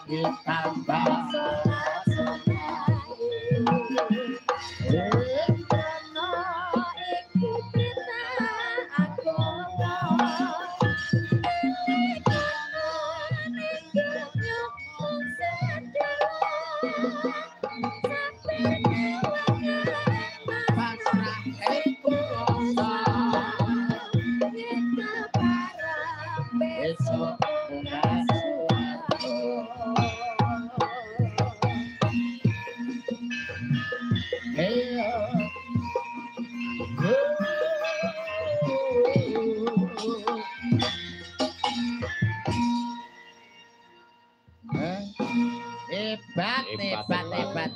ditambah besok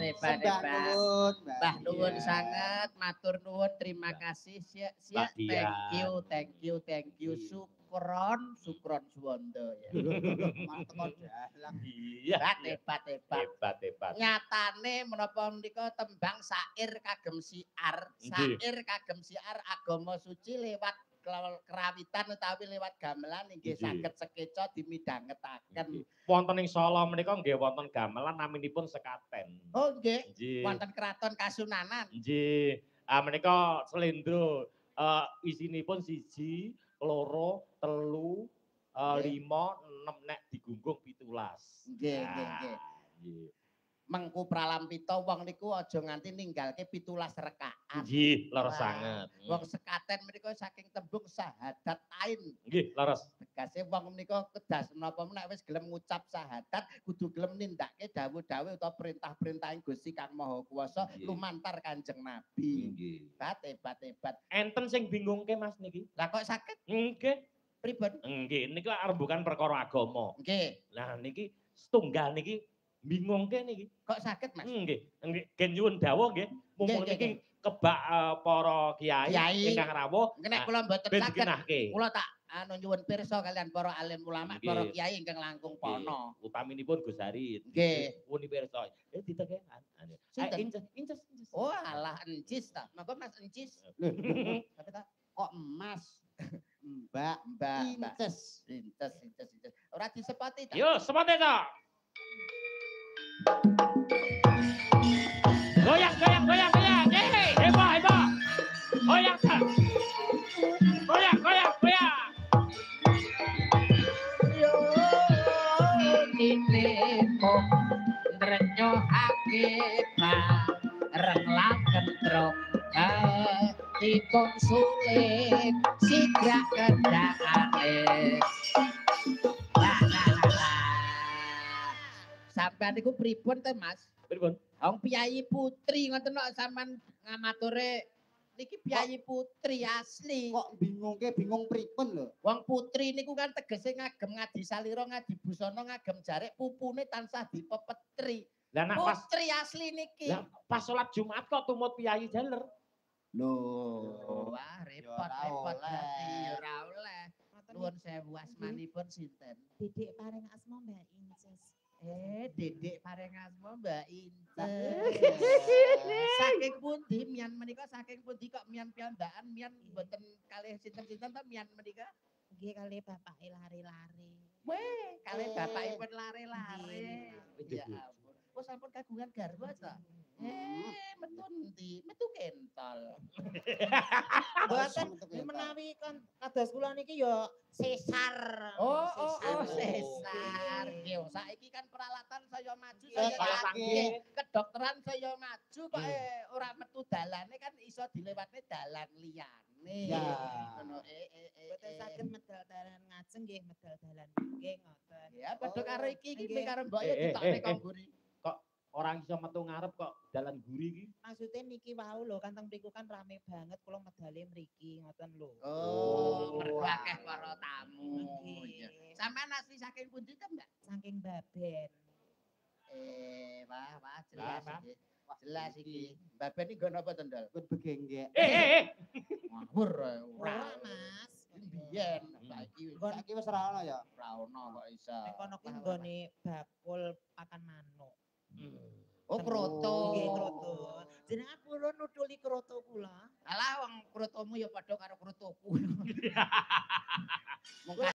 hebat. Mbah nuwun sangat, matur nuwun, terima kasih. Siap, thank you. Sukron suwondo ya. Iya. Hebat. Hebat. Nyatane menapa menika tembang syair kagem siar, agama suci lewat kerawitan utawi lewat gamelan inggih saged sekeca dimidhangetaken. Wonten ing Solo menika nggih wonten gamelan naminipun sekaten. Oh nggih, wonten kraton Kasunanan. Nggih. Menika slendro isinipun 1, 2, 3, 5, 6 nek digunggung 17. Nggih. Mengku pralampita wong niku aja nganti ninggalke 17 rekaat. Nggih, leres sanget. Wong sekaten menika saking tembung sahadatain. Nggih, leres. Tegese wong menika kedas menapa nek wis gelem ngucap syahadat kudu gelem nindakake dawuh-dawuh utawa perintah-perintahing Gusti Kang Maha Kuwasa lumantar Kanjeng Nabi. Nggih. Hebat. Enten sing bingungke Mas niki. Lah kok saged? Nggih. Pripun? Nggih, niki rembukan perkara agama. Nggih. Lah niki setunggal niki bingungke niki. Kok saged, Mas? Nggih. Gen nyuwun dawuh nggih. Mumpung niki kebak para kiai ingkang rawuh. Nek kula mboten saged. Kula tak nyuwun pirsa kalian para alim ulama, para kiai ingkang langkung pono. Utaminipun Gus Harit. Nggih. Puni pirsa. Ditekekan. Inces. Oh, alah encis ta. Monggo Mas encis. Tapi ta kok emas. Mbak. Inces. Ora disepati ta? Yo, sepate ta. Goyang. Heboh. Goyang ta. Goyang. Yo, ini kok ndrenyohake bareng lakentrong. Dipun sulit sigra kendhane. Sampeyan niku pripun to, Mas? Pripun? Wong Piyayi Putri ngoten kok sampean ngamature niki Piyayi Putri asli. Kok bingung pripun lho? Wong putri niku kan tegese ngagem ngadi salira, ngadi busana, ngagem jarik, pupune tansah dipepetri. Lah nek pas putri asli niki. Lah pas salat Jumat kok tumut piyayi jaler. Lho, wah repot berarti ora oleh. Nuwun sewu asmanipun sinten? Dedek paring asma Mbak Inces. Dedek paring asma Mbak Inces. Saking pundi mian menika saking pundi kok mian piyambakan mian mboten kalih sinten-sinten to mian menika? Nggih kalih bapake lari-lari. Weh, kalih bapakipun lari-lari. Ya ampun. Oh sampun kagungan garwa to? Metu ndi? Metu kentol. Mboten menawi kan kados kula niki ya sesar. Oh, sesar. Nggih, saiki kan peralatan saya maju, saya canggih. Kedokteran saya maju kok ora metu dalane kan iso dilewatne dalan liyane. Ya. Ngono Mboten saged medal dalan ngajeng nggih medal dalan nggih ngoten. Ya padha karo iki karo mbok ya ditokne kok mburi. Kok orang iso metu ngarep kok dalan guri iki? Maksudnya niki wau lho kan teng mriku kan rame banget kula medale mriki ngoten lho. Oh, mergo akeh para tamu. Nggih. Sampeyan asli saking pundi to, Mbak? Saking Baben. Wah, jelas iki. Jelas iki. Baben iki nggon apa to, Ndol? Ikut begenggek. Ngawur Ora, Mas. Biyen saiki Saiki wis ora ono ya. ora ono kok iso. Nek kono ki nggone bakul pakan manuk. Oh, kroto. Nggih, kroto. Jenengan purun nuduli kroto kula. Alah wong krotomu ya padha karo krotoku.